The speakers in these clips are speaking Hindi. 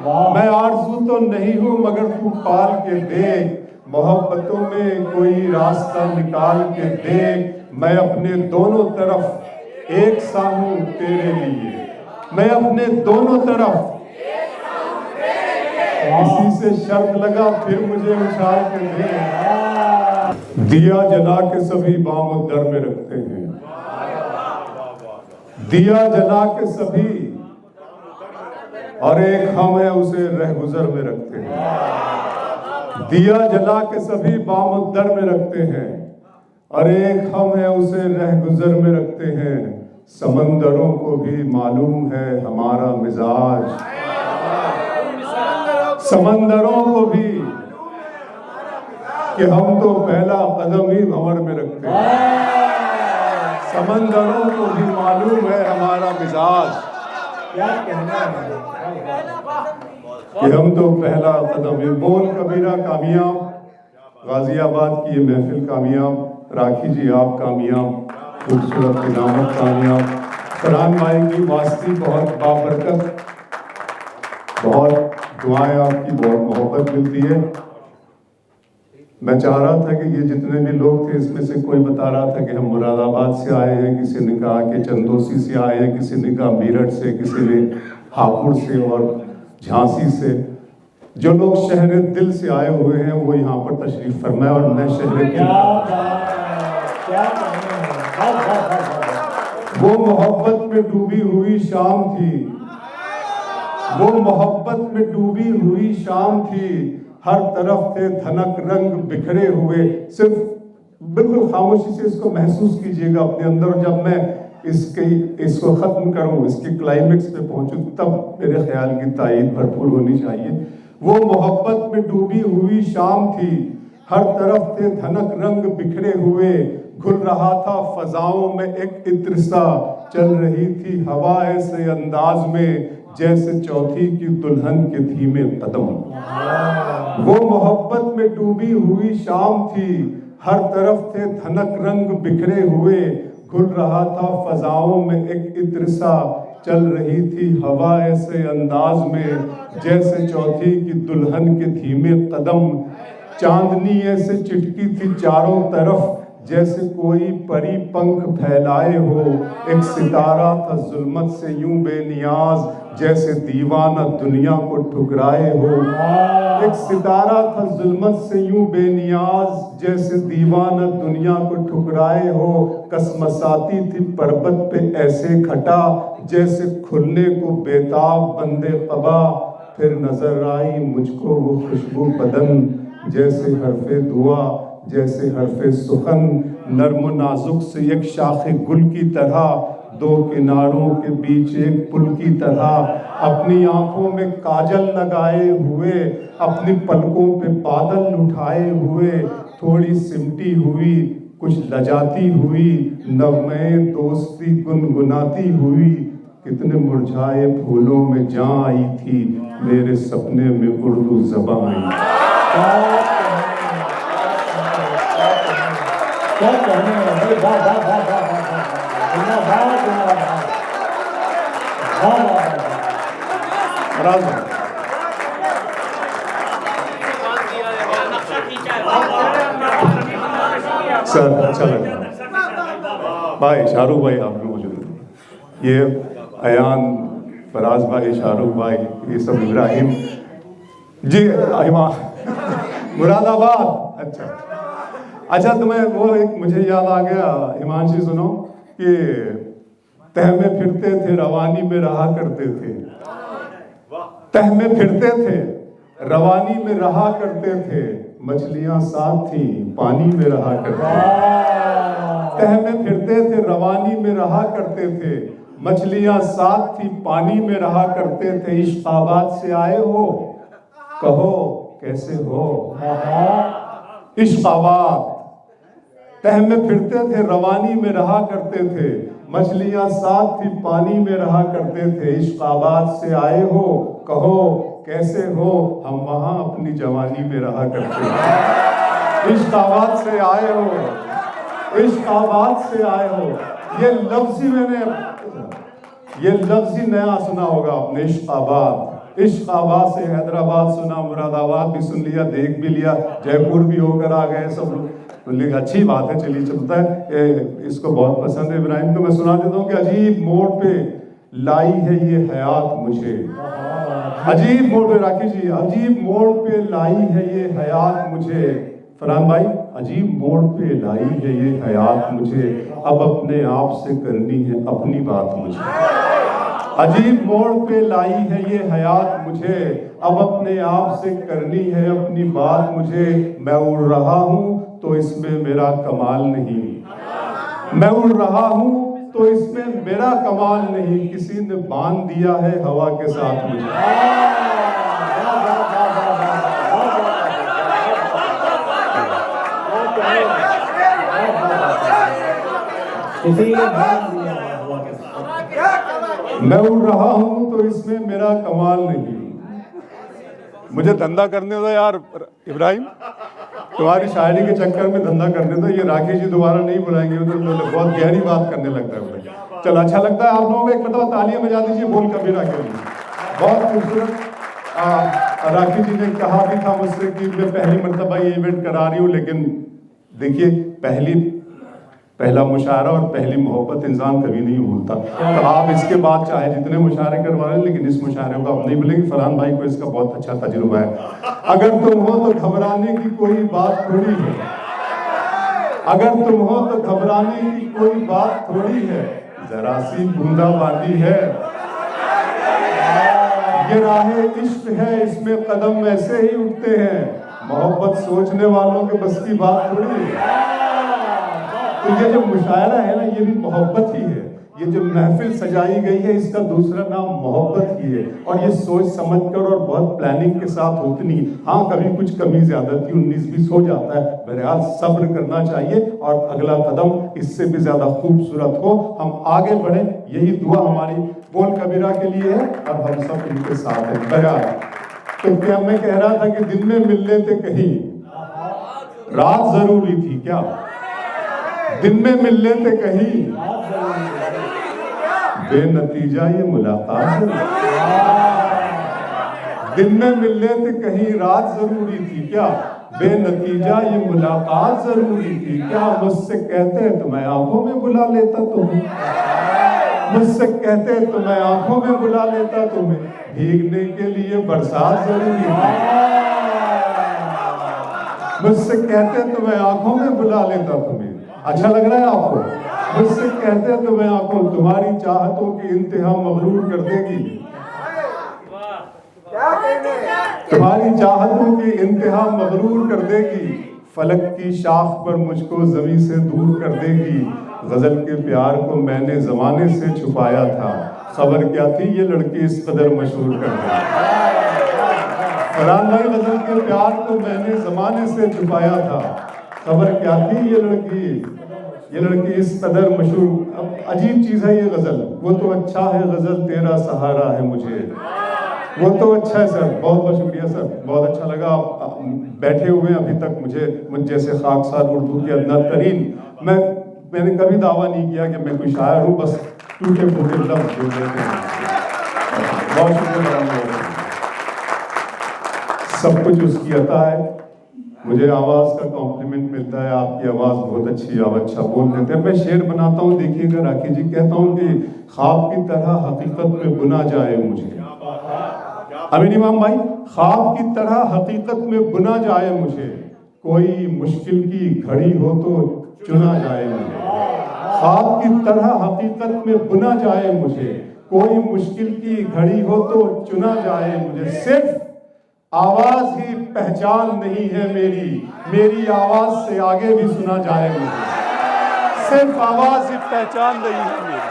मैं आरज़ू तो नहीं हूँ मगर तू पाल के देख, मोहब्बतों में कोई रास्ता निकाल के देख। मैं अपने दोनों तरफ एक सा हूँ तेरे लिए, मैं अपने दोनों तरफ। किसी से शर्त लगा फिर मुझे उछाल के दे। दिया जला के सभी बाम दर में रखते हैं, दिया जला के सभी, और एक हम है उसे रहगुजर में रखते हैं। दिया जला के सभी बाम दर में रखते हैं, और एक हम है उसे रहगुजर में रखते हैं। समंदरों को भी मालूम है हमारा मिजाज, समंदरों को भी कि हम तो पहला कदम ही भंवर में रखते हैं। समंदरों को भी मालूम है हमारा मिजाज, क्या कहना है कि हम तो पहला कदम ही। बोल कबीरा कामयाब, गाजियाबाद की ये महफिल कामयाब, राखी जी आप कामयाब, खूबसूरत इनामत कामयाब, फरहान भाई की वास्ती बहुत बाबरकत, बहुत दुआएं आपकी, बहुत मोहब्बत मिलती है। मैं चाह रहा था कि ये जितने भी लोग थे इसमें से कोई बता रहा था कि हम मुरादाबाद से आए हैं, किसी ने कहा कि चंदोसी से आए हैं, किसी ने कहा मेरठ से, किसी ने हापुड़ से और झांसी से। जो लोग शहर दिल से आए हुए हैं वो यहाँ पर तशरीफ फरमाए, और मैं शहर वो मोहब्बत में डूबी हुई शाम थी, वो मोहब्बत में डूबी हुई शाम थी। हर तरफ थे धनक रंग बिखरे हुए। सिर्फ बिल्कुल खामोशी से इसको महसूस कीजिएगा अपने अंदर। जब मैं इसको खत्म करूं, इसके क्लाइमेक्स पे पहुंचूं, तब मेरे ख्याल की तायीद भरपूर होनी चाहिए। वो मोहब्बत में डूबी हुई शाम थी, हर तरफ थे धनक रंग बिखरे हुए। घुल रहा था फजाओं में एक इत्र सा, चल रही थी हवा ऐसे अंदाज में जैसे चौथी की दुल्हन के धीमे कदम। वो मोहब्बत में डूबी हुई शाम थी, हर तरफ थे धनक रंग बिखरे हुए। घुल रहा था फजाओं में एक इत्र सा, चल रही थी हवा ऐसे अंदाज में जैसे चौथी की दुल्हन के धीमे कदम। चांदनी ऐसे चिटकी थी चारों तरफ जैसे कोई परी पंख फैलाए हो। एक सितारा था जुल्मत से यूं बेनियाज जैसे दीवाना दुनिया को ठुकराए हो। एक सितारा था जुल्मत से यूं बेनियाज जैसे दीवाना दुनिया को ठुकराए हो। कसमसाती थी पर्वत पे ऐसे घटा जैसे खुलने को बेताब बंदे कबा। फिर नजर आई मुझको वो खुशबू बदन जैसे हरफे दुआ जैसे हरफे सुखन। नर्म नाजुक से एक शाखे गुल की तरह, दो किनारों के बीच एक पुल की तरह। अपनी आंखों में काजल लगाए हुए, अपनी पलकों पे बादल उठाए हुए। थोड़ी सिमटी हुई, कुछ लजाती हुई, नगमे दोस्ती गुनगुनाती हुई। कितने मुरझाए फूलों में जान आई थी, मेरे सपने में उर्दू ज़बान आई। क्या कहने हैं? वाह वाह वाह वाह वाह सर अच्छा लगा भाई। शाहरुख भाई आप लोग मौजूद, ये अयान, फराज भाई, शाहरुख भाई, ये सब इब्राहिम जी, मुरादाबाद। अच्छा तुम्हें वो एक मुझे याद आ गया हिमांशी, सुनो कि तह में फिरते थे रवानी में रहा करते थे। तह में फिरते थे रवानी में रहा करते थे, मछलियां साथ थी पानी में रहा करते थे। तह में फिरते थे रवानी में रहा करते थे, मछलियां साथ थी पानी में रहा करते थे। इश्काबाद से आए हो, कहो कैसे हो। इश्काबाद तह में फिरते थे रवानी में रहा करते थे, मछलियां साथ थी पानी में रहा करते थे। इश्काबाद से आए हो, कहो कैसे हो, हम वहां अपनी जवानी में रहा करते थे। इश्काबाद से आए हो, इश्काबाद से आए हो। ये लफ्ज ही नया सुना होगा आपने, इश्काबाद। इश्क आबाद से हैदराबाद सुना, मुरादाबाद भी सुन लिया, देख भी लिया, जयपुर भी होकर आ गए सब लोग। तो लेकिन अच्छी बात है, चलिए चलता है। इसको बहुत पसंद है इब्राहिम को। मैं सुना देता हूँ कि अजीब मोड़ पे लाई है ये हयात मुझे, अजीब मोड़ पे, राखी जी, अजीब मोड़ पे लाई है ये हयात मुझे। फरहान भाई, अजीब मोड़ पे लाई है ये हयात मुझे, अब अपने आप से करनी है अपनी बात मुझे। अजीब मोड़ पे लाई है ये हयात मुझे, अब अपने आप से करनी है अपनी बात मुझे। मैं उड़ रहा हूँ तो इसमें मेरा कमाल नहीं, मैं उड़ रहा हूँ तो इसमें मेरा कमाल नहीं, किसी ने बांध दिया है हवा के साथ मुझे। मैं उड़ रहा हूं तो इसमें मेरा कमाल नहीं। मुझे धंधा करने दो यार इब्राहिम, तुम्हारी शायरी के चक्कर में धंधा करने दो। ये राखी जी दोबारा नहीं बुलाएंगे, तो बहुत गहरी बात करने लगता है। चलो, अच्छा लगता है आप लोगों को। एक मतलब तालियां बजा दीजिए बोल कबीरा के लिए। बहुत खूबसूरत। राखी जी ने कहा भी था मुझसे कि मैं पहली मरतबा ये इवेंट करा रही हूँ, लेकिन देखिए पहला मुशायरा और पहली मोहब्बत इंसान कभी नहीं भूलता। तो आप इसके बाद चाहे जितने मुशायरे करवा रहे हैं, लेकिन इस मुशायरे को आप नहीं भूलेंगे। फरहान भाई को इसका बहुत अच्छा तजुर्बा है। अगर तुम हो तो घबराने की कोई बात थोड़ी है, अगर तुम हो तो घबराने की कोई बात थोड़ी है, जरा सी बूंदाबांदी है, ये राहे इश्क है, इसमें कदम ऐसे ही उठते हैं, मोहब्बत सोचने वालों के बस की बात थोड़ी है। तो ये जो मुशायरा है ना, ये भी मोहब्बत ही है। ये जो महफिल सजाई गई है, इसका दूसरा नाम मोहब्बत ही है। और ये सोच समझ कर और बहुत प्लानिंग के साथ होती नहीं। हाँ, कभी कुछ कमी ज्यादती 19-20 हो जाता है, बहरहाल सब्र करना चाहिए और अगला कदम इससे भी ज्यादा खूबसूरत हो, हम आगे बढ़े, यही दुआ हमारी बोल कबीरा के लिए है और हम सब इनके साथ हैं। बहरहाल, तो क्या मैं कह रहा था कि दिन में मिलने थे कहीं, रात जरूरी थी क्या? दिन में मिल लेते कहीं, बेनतीजा ये मुलाकात। दिन में मिल लेते कहीं, रात जरूरी थी क्या? बेनतीजा ये मुलाकात जरूरी थी क्या? मुझसे कहते तो मैं आंखों में बुला लेता तुम्हें, मुझसे कहते तो मैं आंखों में बुला लेता तुम्हें, भीगने के लिए बरसात जरूरी थी। मुझसे कहते तो मैं आंखों में बुला लेता तुम्हें। अच्छा लग रहा है आपको? मुझसे कहते तो मैं आंखों, तुम्हारी चाहतों की इंतहा मगरूर कर देगी, तुम्हारी चाहतों की इंतहा मगरूर कर देगी, फलक की शाख पर मुझको जमीन से दूर कर देगी। गजल के प्यार को मैंने जमाने से छुपाया था, खबर क्या थी ये लड़की इस कदर मशहूर कर देगी। फरहान भाई, गजल के प्यार को मैंने जमाने से छुपाया था, खबर क्या थी ये लड़की इस कदर मशहूर। अब अजीब चीज है ये गजल। वो तो अच्छा है गजल तेरा सहारा है मुझे, वो तो अच्छा है सर, बहुत बहुत शुक्रिया सर, बहुत अच्छा लगा। आप बैठे हुए अभी तक मुझ जैसे खाकसार उर्दू के अदना तरीन, मैंने कभी दावा नहीं किया कि मैं कोई शायर हूँ, बस टूटे फूटे लफ्ज़ बोल देते हैं। बहुत शुक्रिया, सब कुछ उसकी अता है। मुझे आवाज़ का कॉम्प्लीमेंट मिलता है, आपकी आवाज़ बहुत अच्छी, आप अच्छा बोल देते हैं। मैं शेर बनाता हूँ, देखिएगा राखी जी, कहता हूँ कि ख्वाब की तरह हकीकत में बुना जाए मुझे। अमीन इमाम भाई, ख्वाब की तरह हकीकत में बुना जाए मुझे, कोई मुश्किल की घड़ी हो तो चुना जाए मुझे। ख्वाब की तरह हकीकत में बुना जाए मुझे, कोई मुश्किल की घड़ी हो तो चुना जाए मुझे। सिर्फ आवाज ही पहचान नहीं है मेरी आवाज से आगे भी सुना जाए मुझे। सिर्फ आवाज ही पहचान नहीं है मेरी,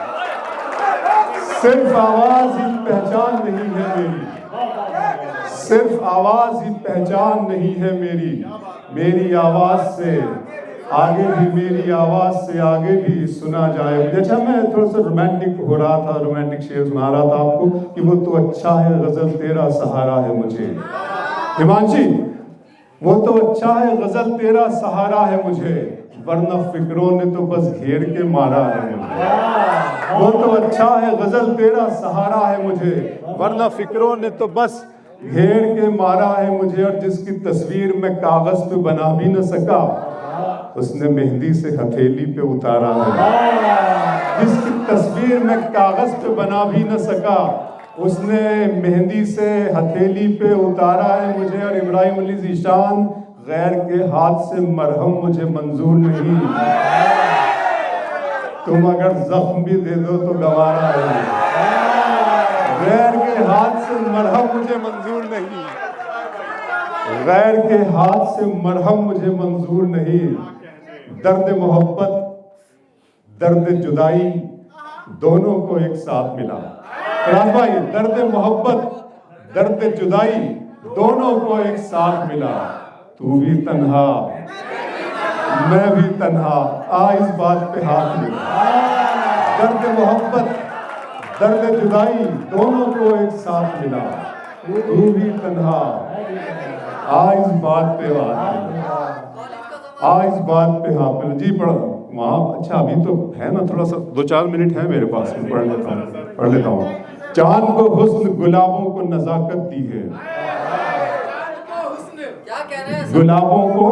सिर्फ आवाज ही पहचान नहीं है मेरी, सिर्फ आवाज ही पहचान नहीं है मेरी आवाज से आगे भी, मेरी आवाज से आगे भी सुना जाए मुझे। अच्छा, मैं थोड़ा सा रोमांटिक हो रहा था, रोमांटिक शेर सुना रहा था आपको कि वो तो अच्छा है गजल तेरा सहारा है मुझे। हिमांशी, वो तो अच्छा है गजल तेरा सहारा है मुझे, वरना फिक्रों ने तो बस घेर के मारा है मुझे। वो तो अच्छा है गजल तेरा सहारा है मुझे, वरना फिक्रों ने तो बस घेर के मारा है मुझे। और जिसकी तस्वीर मैं कागज पे बना भी न सका, उसने मेहंदी से हथेली पे उतारा है। जिसकी तस्वीर मैं कागज पे बना भी न सका, उसने मेहंदी से हथेली पे उतारा है मुझे। और इब्राहिम अली ज़ीशान, गैर के हाथ से मरहम मुझे मंजूर नहीं, तुम अगर जख्म भी दे दो तो गवारा है। गैर के हाथ से मरहम मुझे मंजूर नहीं, गैर के हाथ से मरहम मुझे मंजूर नहीं। दर्द मोहब्बत दर्द जुदाई दोनों को एक साथ मिला। राज भाई, दर्द मोहब्बत दर्द जुदाई दोनों को एक साथ मिला। तू भी तन्हा मैं भी तन्हा, आ इस बात पे हाथ मिला। दर्द मोहब्बत दर्द जुदाई दोनों को एक साथ मिला। तू भी तन्हा आ इस बात पे हाथ मिला, आ इस बात पे हाथ मिला। जी पढ़ वहाँ, अच्छा अभी तो है ना, थोड़ा सा 2-4 मिनट है मेरे पास में, पढ़ लेता हूँ। चांद को हुस्न गुलाबों को नजाकत दी है, गुलाबों को,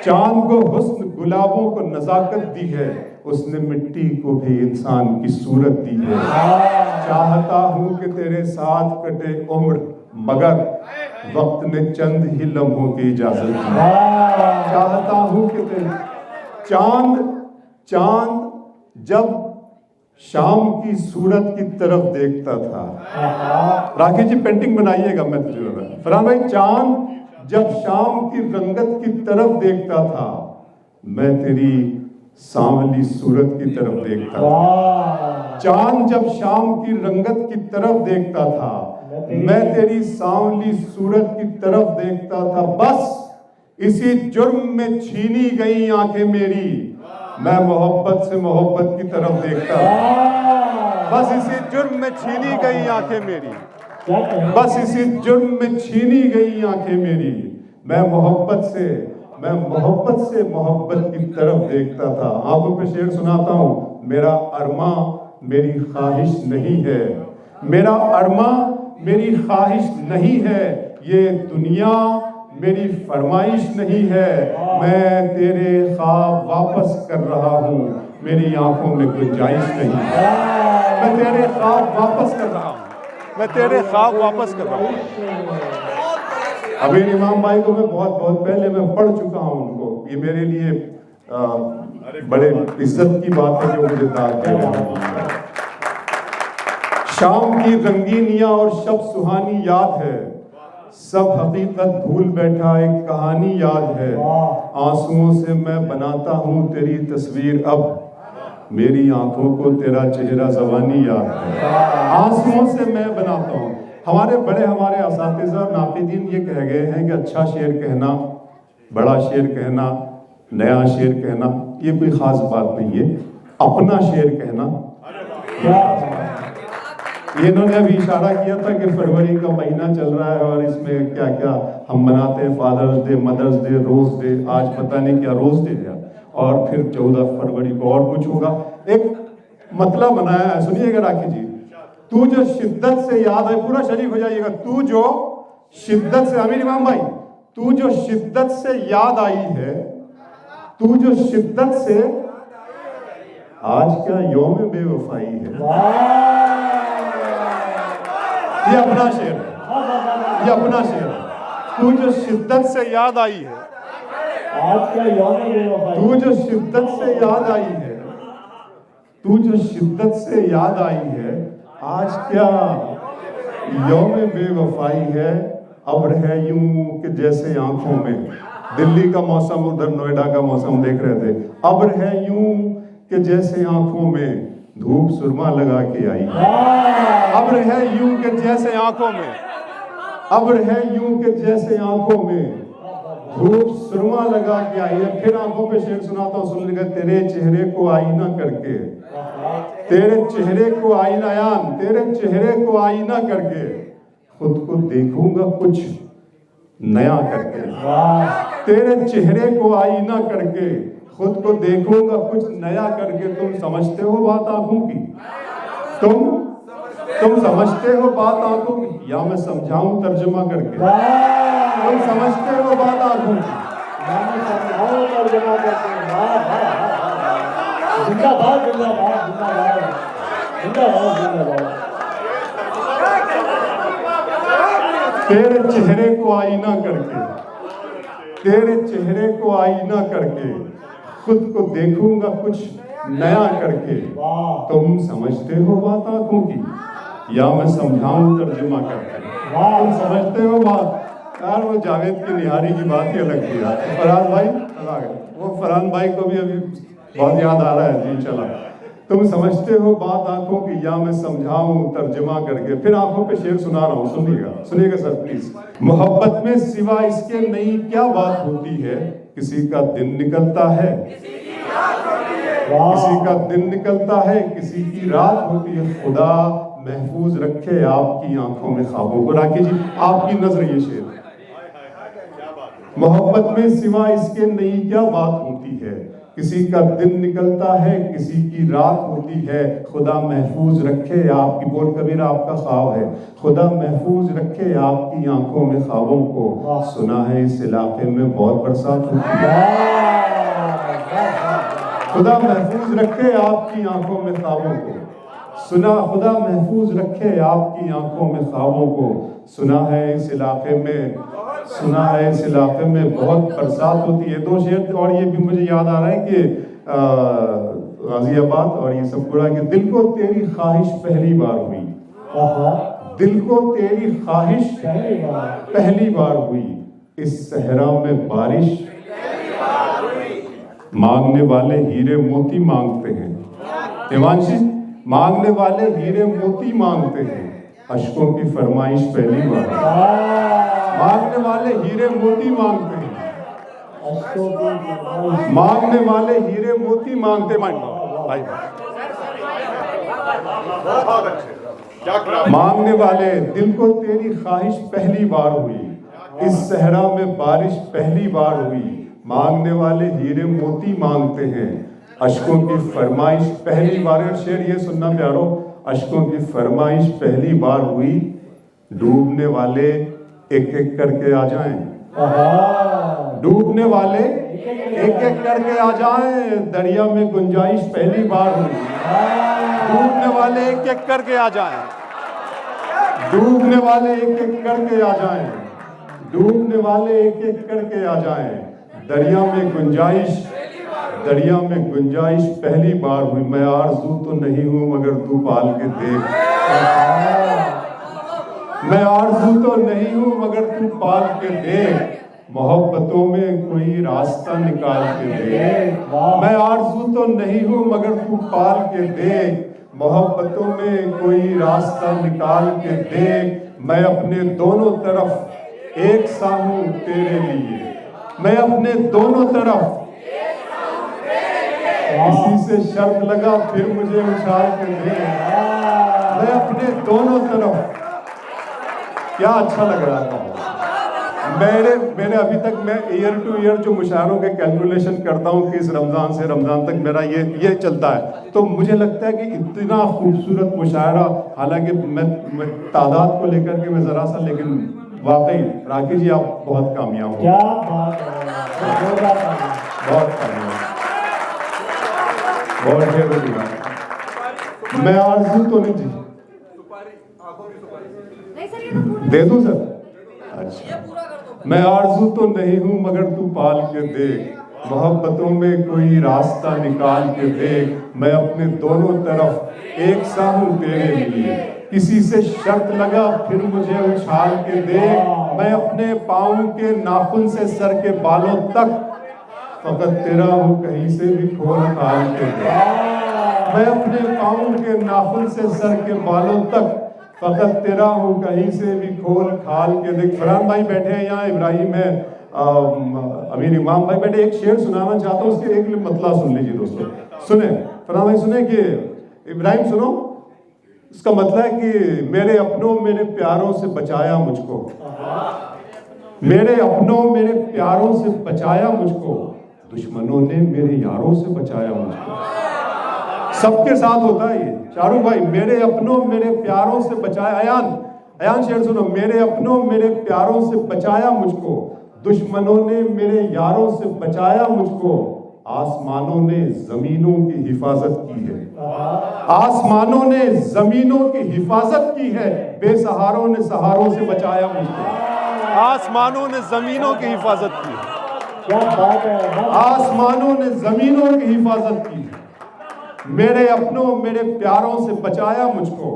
चांद को हुस्न गुलाबों को नजाकत दी है, उसने मिट्टी को भी इंसान की सूरत दी है। चाहता हूँ कि तेरे साथ कटे उम्र, मगर वक्त ने चंद ही लम्हों की इजाजत दी। चाहता हूँ कि तेरे चांद जब शाम की सूरत की तरफ देखता था। राखी जी पेंटिंग बनाइएगा, मैं तुझे फरहान भाई, चांद जब शाम की रंगत की तरफ देखता था, मैं तेरी सांवली सूरत की तरफ देखता था। चांद जब शाम की रंगत की तरफ देखता था, मैं तेरी सांवली सूरत की तरफ देखता था। बस इसी जुर्म में छीनी गई आंखें मेरी, मैं मोहब्बत से मोहब्बत की तरफ देखता था। बस इसी जुर्म में छीनी गई आंखें मेरी, बस इसी जुर्म में छीनी गई आंखें मेरी, मैं मोहब्बत से मोहब्बत की तरफ देखता था। आंखों पे शेर सुनाता हूँ। मेरा अरमा मेरी ख्वाहिश नहीं है, मेरा अरमा मेरी ख्वाहिश नहीं है, ये दुनिया मेरी फरमाइश नहीं है। मैं तेरे ख्वाब वापस कर रहा हूँ, मेरी आंखों में गुंजाइश नहीं है। मैं तेरे ख्वाब वापस कर रहा हूँ, मैं तेरे ख्वाब वापस कर रहा हूँ। अभी इमाम भाई को मैं बहुत पहले मैं पढ़ चुका हूँ उनको। ये मेरे लिए बड़े इज्जत की बात है जो मुझे दाद दे रहे हैं। शाम की रंगीनियां और शब सुहानी याद है, सब हकीकत भूल बैठा एक कहानी याद है। आंसुओं से मैं बनाता हूँ तेरी तस्वीर, अब मेरी आंखों को तेरा चेहरा ज़बानी याद है। आंसुओं से मैं बनाता हूँ। हमारे असातिज़ा नाक़िदीन ये कह गए हैं कि अच्छा शेर कहना, बड़ा शेर कहना, नया शेर कहना, ये कोई ख़ास बात नहीं है। अपना शेर कहना, ये इन्होंने अभी इशारा किया था कि फरवरी का महीना चल रहा है और इसमें क्या क्या हम मनाते हैं, फादर्स डे, मदर्स डे, रोज़ डे, आज पता नहीं क्या रोज़ डे है, और फिर 14 फरवरी को और कुछ होगा। एक मतलब बनाया है, सुनिएगा राखी जी। तू जो शिद्दत से याद है, पूरा शरीफ हो जाइएगा। तू जो शिद्दत से, अमीर इमाम भाई, तू जो शिद्दत से याद आई है, तू जो शिद्दत से, आज क्या यौम बेवफाई है। ये अपना शेर है, ये अपना शेर है। तू जो शिद्दत से याद आई है, आज क्या यौम बेवफाई, तू जो शिद्दत से याद आई है, तू जो शिद्दत से याद आई है, आज क्या यौम बेवफाई है। अब्र है यूं कि जैसे आंखों में, दिल्ली का मौसम, उधर नोएडा का मौसम देख रहे थे। अब्र है यूं कि जैसे आंखों में धूप सुरमा लगा के आई। अब्र है यूं कि जैसे आंखों में, अब्र है यूं कि जैसे आंखों में धूप सुरमा लगा के आई है। फिर आंखों पे शेर सुनाता हूँ, सुन लेगा। तेरे चेहरे को आईना करके, तेरे चेहरे को आईनायान, तेरे चेहरे को आईना करके खुद को देखूंगा कुछ नया करके। तेरे चेहरे को आईना करके खुद को देखूंगा कुछ नया करके। तुम समझते हो बात आंखों की? तुम समझते हो बात आंखों की, या मैं समझाऊं तर्जुमा करके? तुम समझते हो बात आंखों की? जिंदाबाद जिंदाबाद जिंदाबाद जिंदाबाद जिंदाबाद। तेरे चेहरे को आईना करके, तेरे चेहरे को आईना करके खुद को देखूंगा कुछ नया करके। तुम समझते हो बात आंखों की, या मैं समझाऊं तर्जुमा करके? तुम समझते हो बात? यार वो जावेद की निहारी की बात ही अलग थी यार। फरहान भाई आ गए, वो फरहान भाई को भी अभी बहुत याद आ रहा है जी। चला, तुम समझते हो बात आंखों की, या मैं समझाऊं तर्जुमा करके? फिर आंखों पे शेर सुना रहा हूं, सुनिएगा सर प्लीज। मोहब्बत में सिवा इसके नई क्या बात होती है, किसी का दिन निकलता है, किसी का दिन निकलता है, किसी की रात होती है। खुदा महफूज रखे आपकी आंखों में ख्वाबों को। राकेश जी आपकी नजर ये शेर। मोहब्बत में सिवा इसके नई क्या बात होती है, किसी का दिन निकलता है, किसी की रात होती है। खुदा महफूज रखे आपकी, बोल कबीर आपका ख्वाब है। खुदा महफूज रखे आपकी आंखों में ख्वाबों को। सुना है इस इलाके में बहुत बरसात होती है। खुदा महफूज रखे आपकी आंखों में ख्वाबों को। सुना, खुदा महफूज रखे आपकी आंखों में ख्वाबों को। सुना है इस इलाके में, सुना है इस इलाके में बहुत बरसात होती है। दो शेर और ये भी मुझे याद आ रहा है कि गाजियाबाद और ये सब पूरा कि दिल को तेरी ख्वाहिश पहली बार हुई, दिल को तेरी ख्वाहिश पहली बार हुई। इस सहरा में बारिश मांगने वाले हीरे मोती मांगते हैं। हिमांशी, मांगने वाले हीरे मोती मांगते हैं। अश्कों की फरमाइश पहली बार, मांगने वाले हीरे मोती मांगते हैं। मांगने वाले हीरे मोती मांगते भाई, मांगने वाले, दिल को तेरी ख्वाहिश पहली बार हुई। इस सहरा में बारिश पहली बार हुई। मांगने वाले हीरे मोती मांगते हैं। अश्कों की फरमाइश पहली बार। शेर ये सुनना प्यारो। अश्कों की फरमाइश पहली बार हुई। डूबने वाले एक एक करके आ जाएं, डूबने वाले एक एक करके आ जाएं। दरिया में गुंजाइश पहली बार हुई। डूबने वाले एक एक करके आ जाएं, डूबने वाले एक एक करके आ जाएं, डूबने वाले एक एक करके आ जाएं। दरिया में गुंजाइश, दरिया में गुंजाइश पहली बार हुई। मैं आरज़ू तो नहीं हूं मगर तू पाल के देख, मैं आरज़ू तो नहीं हूं मगर तू पाल के देख। मोहब्बतों में कोई रास्ता निकाल के देख। मैं आरज़ू तो नहीं हूं मगर तू पाल के देख। मोहब्बतों में कोई रास्ता निकाल के देख। मैं अपने दोनों तरफ एक सा हूं तेरे लिए, मैं अपने दोनों तरफ। किसी से शर्त लगा फिर मुझे उछाल के दे। मैं अपने दोनों तरफ। क्या अच्छा लग रहा था। मैंने अभी तक मैं ईयर टू ईयर जो मुशायरों के कैलकुलेशन करता हूँ कि इस रमज़ान से रमज़ान तक मेरा ये चलता है, तो मुझे लगता है कि इतना खूबसूरत मुशायरा, हालांकि मैं तादाद को लेकर के मैं ज़रा सा, लेकिन वाकई राकेश जी आप बहुत कामयाब हो। क्या बात है, बहुत कामयाब, बहुत ढेर। मैं आरज़ू तो नहीं थी, दे दूं सर? अच्छा, मैं आरज़ू तो नहीं हूं मगर तू पाल के देख। मोहब्बतों में कोई रास्ता निकाल के देख। मैं अपने दोनों तरफ एक सा हूं तेरे लिए। किसी से शर्त लगा फिर मुझे उछाल के देख। मैं अपने पाँव के नाखून से सर के बालों तक फकत तेरा हूं, कहीं से भी खोल खाल के देख। मैं अपने पाँव के नाखून से सर के बालों तक फकत तेरा हूँ, कहीं से भी खोल खाल के देख। फरहान भाई बैठे हैं यहाँ, इब्राहिम है, अमीर इमाम भाई बैठे। एक शेर सुनाना चाहता हूँ, उसके एक मतलब सुन लीजिए दोस्तों। सुने फरहान भाई, सुने कि इब्राहिम सुनो। इसका मतलब है कि मेरे अपनों मेरे प्यारों से बचाया मुझको, मेरे अपनों मेरे प्यारों से बचाया मुझको। दुश्मनों ने मेरे यारों से बचाया मुझको। सबके साथ होता है ये शाहरुख भाई, मेरे अपनों मेरे प्यारों से बचाया। अयान शेर सुनो, मेरे अपनों मेरे प्यारों से बचाया मुझको, दुश्मनों ने मेरे यारों से बचाया मुझको, आसमानों ने जमीनों की हिफाजत की है, आसमानों ने जमीनों की हिफाजत की है, बेसहारों ने सहारों से बचाया मुझको, आसमानों ने जमीनों की हिफाजत की है, क्या बात है। आसमानों ने जमीनों की हिफाजत की है, मेरे अपनों मेरे प्यारों से बचाया मुझको।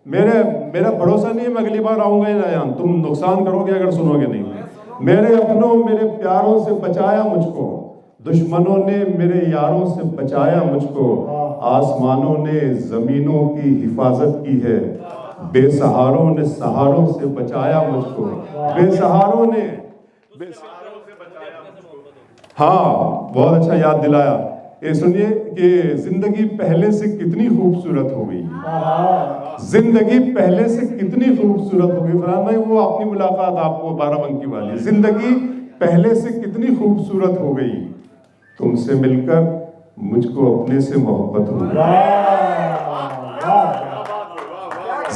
मेरा भरोसा नहीं है मैं अगली बार आऊंगा या यान, तुम नुकसान करोगे अगर सुनोगे नहीं। मेरे अपनों मेरे प्यारों से बचाया मुझको, दुश्मनों ने मेरे यारों से बचाया मुझको, आसमानों ने जमीनों की हिफाजत की है, बेसहारों ने सहारों से बचाया मुझको, बेसहारों से बचाया मुझको। हाँ, बहुत अच्छा याद दिलाया। ये सुनिए कि जिंदगी पहले से कितनी खूबसूरत हो गई, जिंदगी पहले से कितनी खूबसूरत हो गई। फरहान भाई, वो अपनी मुलाकात आपको बाराबंकी वाली, जिंदगी पहले से कितनी खूबसूरत हो गई, तुमसे मिलकर मुझको अपने से मोहब्बत हो गई।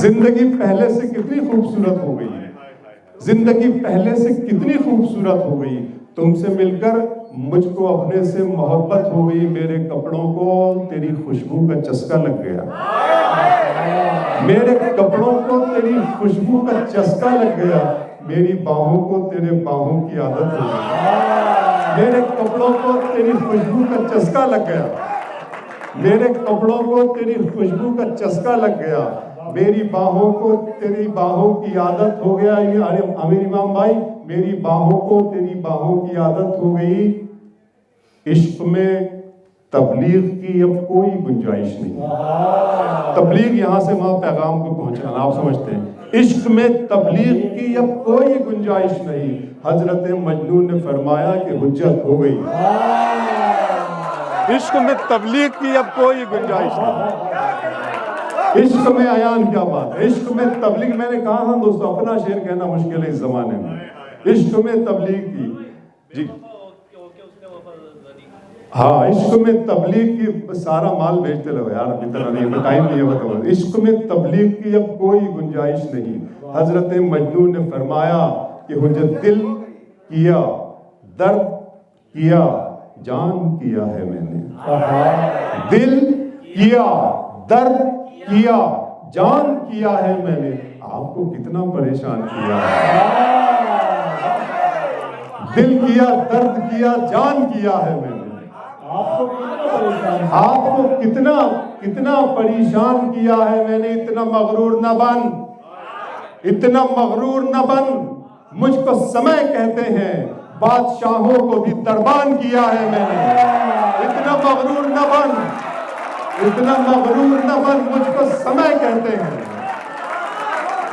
जिंदगी पहले से कितनी खूबसूरत हो गई, जिंदगी पहले से कितनी खूबसूरत हो गई, तुमसे मिलकर मुझको अपने से मोहब्बत हो गई। मेरे कपड़ों को तेरी खुशबू का चस्का लग गया, मेरे कपड़ों को तेरी खुशबू का चस्का लग गया, मेरी बाहों को तेरे बाहों की आदत हो गई। मेरे कपड़ों को तेरी खुशबू का चस्का लग गया, मेरे कपड़ों को तेरी खुशबू का चस्का लग गया, मेरी बाहों को तेरी बाहों की आदत हो गया। अमीर इमाम भाई, मेरी बाहों को तेरी बाहों की आदत हो गई। इश्क में तबलीग की अब कोई गुंजाइश नहीं। तबलीग यहां से वहां पैगाम को पहुंचाना, आप समझते हैं। इश्क में तबलीग की अब कोई गुंजाइश नहीं, हजरत मजनू ने फरमाया कि हुज्जत हो गई। इश्क में तबलीग की अब कोई गुंजाइश नहीं। इश्क में अयान क्या बात है, इश्क में तबलीग। मैंने कहा था दोस्तों, अपना शेर कहना मुश्किल है इस जमाने में। इश्क में तबलीग की जी, हाँ, इश्क में तबलीग की सारा माल बेचते रहो यार, इतना नहीं, टाइम नहीं है बताओ। इश्क में तबलीग की अब कोई गुंजाइश नहीं, हजरत मजनू ने फरमाया कि हुज्जत दिल किया, दर्द किया, जान किया है मैंने। दिल किया, दर्द किया, जान किया है मैंने। आपको कितना परेशान किया है, दिल किया, दर्द किया, जान किया है मैंने। आपको कितना कितना परेशान किया है मैंने। इतना मगरूर न बन, इतना मगरूर न बन, मुझको समय कहते हैं, बादशाहों को भी दरबान किया है मैंने। इतना मगरूर न बन, इतना मगरूर न बन, मुझको समय कहते हैं।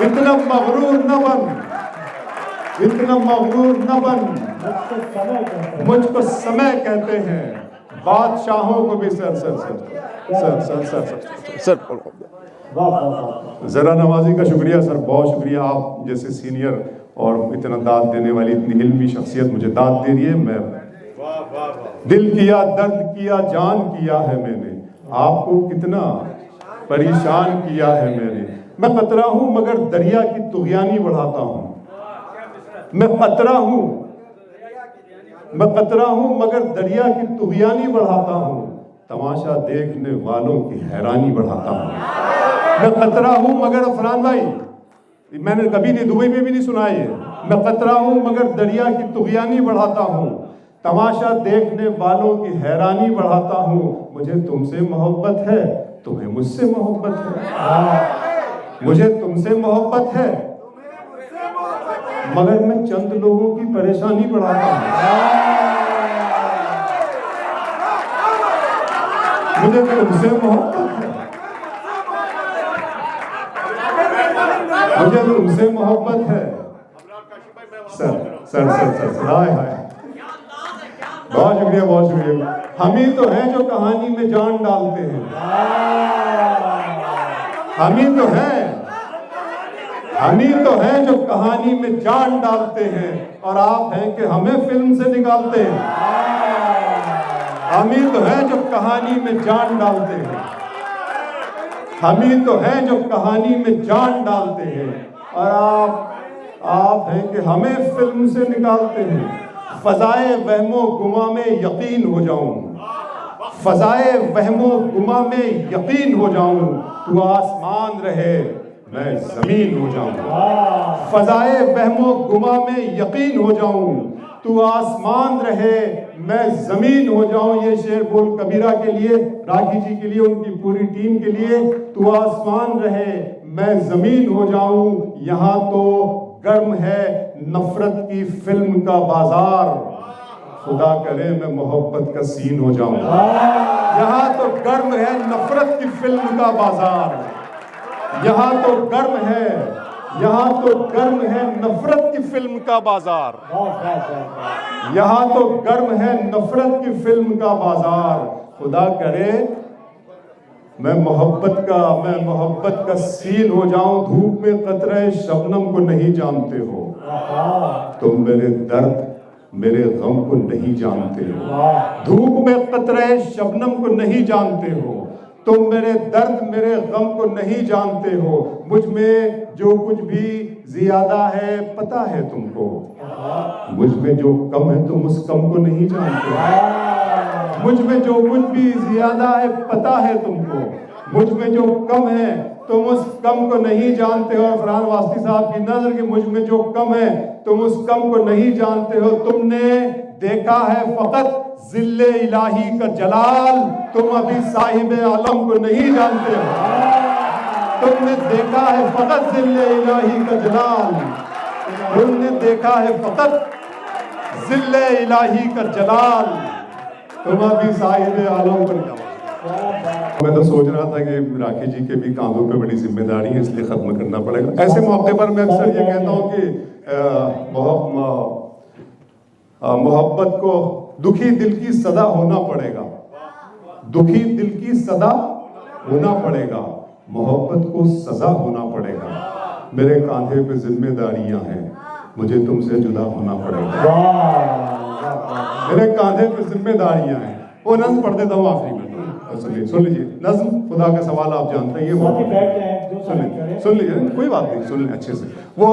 इतना मगरूर न बन, इतना मगरूर न बन, मुझको समय कहते हैं, बादशाहों को भी sir sir sir sir sir sir sir sir जरा नवाजी का शुक्रिया सर, बहुत शुक्रिया। आप जैसे सीनियर और इतना दाद देने वाली इतनी इल्मी शख्सियत मुझे दाद दे रही है। मैं दिल किया, दर्द किया, जान किया है मैंने। आपको कितना परेशान किया है मैंने। मैं कतरा हूं मगर दरिया की तुगयानी बढ़ाता हूं। मैं कतरा हूं, मैं कतरा हूं मगर दरिया की तुगयानी बढ़ाता हूं। तमाशा देखने वालों की हैरानी बढ़ाता हूं। मैं कतरा हूं मगर, फरहान भाई मैंने कभी नहीं, दुबई में भी नहीं सुना ये। मैं कतरा हूं मगर दरिया की तुगयानी बढ़ाता हूं। तमाशा देखने वालों की हैरानी बढ़ाता हूं। मुझे तुमसे मोहब्बत है, तुम्हें मुझसे मोहब्बत है। मुझे तुमसे मोहब्बत है मगर मैं चंद लोगों की परेशानी बढ़ाता हूं। मुझे तुमसे मोहब्बत है, मुझे तुमसे मोहब्बत है। Sir sir sir sir, sir हाय हाय, बहुत शुक्रिया, बहुत शुक्रिया। हम ही तो हैं जो कहानी में जान डालते हैं। हम ही तो हैं, हम ही तो हैं जो कहानी में जान डालते हैं, और आप हैं कि हमें फिल्म से निकालते हैं। हम ही तो हैं जो कहानी में जान डालते हैं, हम ही तो हैं जो कहानी में जान डालते हैं, और आप हैं कि हमें फिल्म से निकालते हैं। फजाए वहमो गुमा में यकीन हो जाऊं, फजाए वहमो गुमा में यकीन हो जाऊं, तू आसमान रहे मैं जमीन हो जाऊं। फजाए वहमो गुमा में यकीन हो जाऊं, तू आसमान रहे मैं जमीन हो जाऊं। ये शेर बोल कबीरा के लिए, राखी जी के लिए, उनकी पूरी टीम के लिए। तू आसमान रहे मैं जमीन हो जाऊं, यहाँ तो गर्म है नफरत की फिल्म का बाजार, खुदा करे मैं मोहब्बत का सीन हो जाऊं। यहाँ तो गर्म है नफरत की फिल्म का बाजार, यहाँ तो गर्म है, यहाँ तो गर्म है नफरत की फिल्म का बाजार, यहाँ तो गर्म है नफरत की फिल्म का बाजार। खुदा करे मैं मोहब्बत का सीन हो जाऊं। धूप में कतरे शबनम को नहीं जानते हो, तुम मेरे दर्द मेरे गम को नहीं जानते हो। धूप में कतरे शबनम को नहीं जानते हो, तुम मेरे दर्द मेरे गम को नहीं जानते हो। मुझ में जो कुछ भी ज्यादा है पता है तुमको, मुझ में जो कम है तुम उस कम को नहीं जानते हो। मुझ में जो कुछ भी ज्यादा है पता है तुमको, मुझ में जो कम है तुम उस कम को नहीं जानते हो। फरहान वास्ती साहब की नजर कि मुझ में जो कम है तुम उस कम को नहीं जानते हो। तुमने देखा है फकत जिल्ले इलाही का जलाल, तुम अभी साहिब आलम को नहीं जानते हो। तुमने देखा है फकत जिल्ले इलाही का जलाल, तुमने देखा है फकत जिल्ले इलाही का जलाल, तुम अभी साहिब आलम को नहीं। मैं तो सोच रहा था कि राखी जी के भी कांधों पे बड़ी जिम्मेदारी है, इसलिए खत्म करना पड़ेगा। ऐसे मौके पर मैं अक्सर ये कहता हूँ कि मोहब्बत को दुखी दिल की सदा होना पड़ेगा, दुखी दिल की सदा होना पड़ेगा, मोहब्बत को सजा होना पड़ेगा। मेरे कांधे पे जिम्मेदारियां हैं, मुझे तुमसे जुदा होना पड़ेगा। मेरे कांधे पे जिम्मेदारियां हैं। वो नज़्म पढ़ देता हूँ आखिरी में, सुन लीजिए नज़्म। खुदा का सवाल आप जानते हैं, ये सुन लीजिए, कोई बात नहीं, सुन लें अच्छे से। वो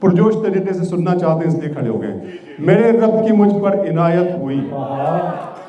पुरजोश तरीके से सुनना चाहते हैं इसलिए खड़े हो गए। मेरे रब की मुझ पर इनायत हुई,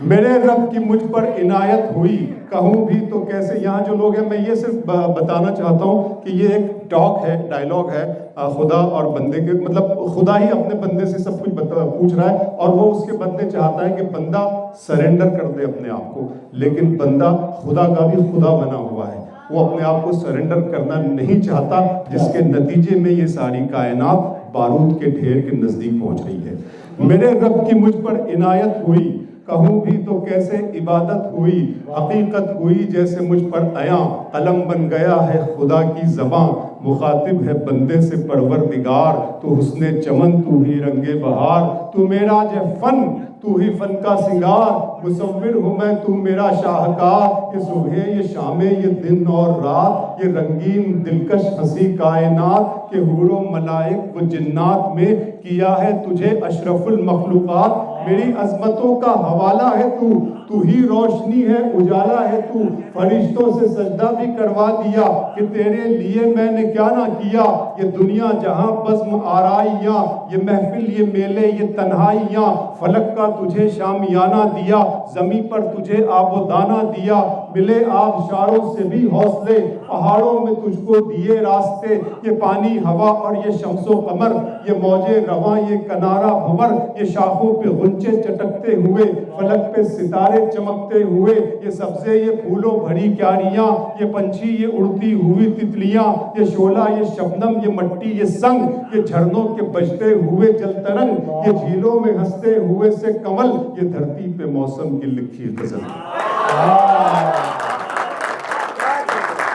मेरे रब की मुझ पर इनायत हुई, कहूँ भी तो कैसे। यहाँ जो लोग हैं, मैं ये सिर्फ बताना चाहता हूँ कि ये एक टॉक है, डायलॉग है खुदा और बंदे के, मतलब खुदा ही अपने बंदे से सब कुछ पूछ रहा है और वो उसके बंदे चाहता है कि बंदा सरेंडर कर दे अपने आप को। लेकिन बंदा खुदा का भी खुदा बना हुआ है, वो अपने आप को सरेंडर करना नहीं चाहता, जिसके नतीजे में ये सारी कायनात बारूद के ढेर के नजदीक पहुंच रही है। मेरे रब की मुझ पर इनायत हुई, कहूँ भी तो कैसे इबादत हुई, हकीकत हुई जैसे मुझ पर आया, कलम बन गया है खुदा की ज़बां, मुखातिब है बंदे से परवरदिगार, तू हुस्ने चमन तू ही रंगे बहार, तू मेरा जे फन तू ही फन का सिंगार, मुसव्विर हूँ मैं तू मेरा शाहकार। ये सुबह ये शामें ये दिन और रात, ये रंगीन दिलकश हंसी कायनात, के हूरो मलाइक व जिन्नात में किया है तुझे अशरफुल मखलूकात। मेरी अजमतों का हवाला है तू, तू ही रोशनी है उजाला है तू, फरिश्तों से सजदा भी करवा दिया कि तेरे लिए मैंने क्या ना किया। ये दुनिया जहां बज़्म आराइयां, ये महफिल ये मेले ये तन्हाइयां, फलक का तुझे शामियाना दिया, जमी पर तुझे आबोदाना दिया, मिले आबशारों से भी हौसले, पहाड़ों में तुझको दिए रास्ते। ये पानी हवा और ये शम्सो कमर, ये मौजे रवां ये कनारा भंवर, ये शाखों पे गुंचे चटकते हुए, फलक पे सितारे चमकते हुए, ये सब्जे ये फूलों भरी क्यारियां, ये पंछी ये उड़ती हुई तितलियां, ये शोला ये शबनम ये मट्टी ये संग, ये झरनों के बजते हुए जलतरंग, ये झीलों में हंसते हुए से कमल, ये धरती पे मौसम की लिखी गजल।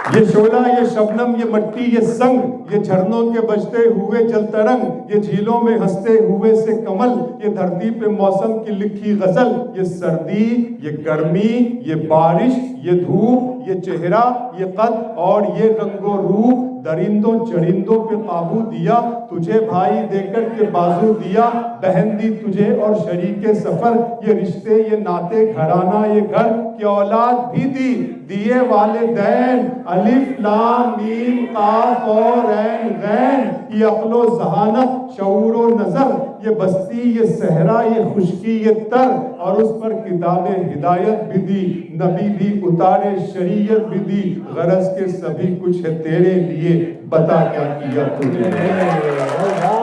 ये शोला ये शबनम ये मट्टी ये संग, ये झरनों के बजते हुए जलतरंग, ये झीलों में हंसते हुए से कमल, ये धरती पे मौसम की लिखी गजल। ये सर्दी ये गर्मी ये बारिश ये धूप, ये चेहरा ये कद और ये रंगो रूप, दरिंदों चरिंदों पे काबू दिया, तुझे भाई देकर के बाजू दिया, बहन दी तुझे और शरीके सफर, ये रिश्ते ये नाते घराना ये घर की औलाद भी दी, दिए वालिदैन अलिफ लाम मीम काफ और ऐन गैन, ये अक्लो ज़हानत शऊरो नजर, ये बस्ती ये सहरा ये खुशकी ये तर, और उस पर किताबे हिदायत भी दी, नबी भी उतारे शरीयत भी दी, गरज के सभी कुछ है तेरे लिए, बता क्या किया तूने।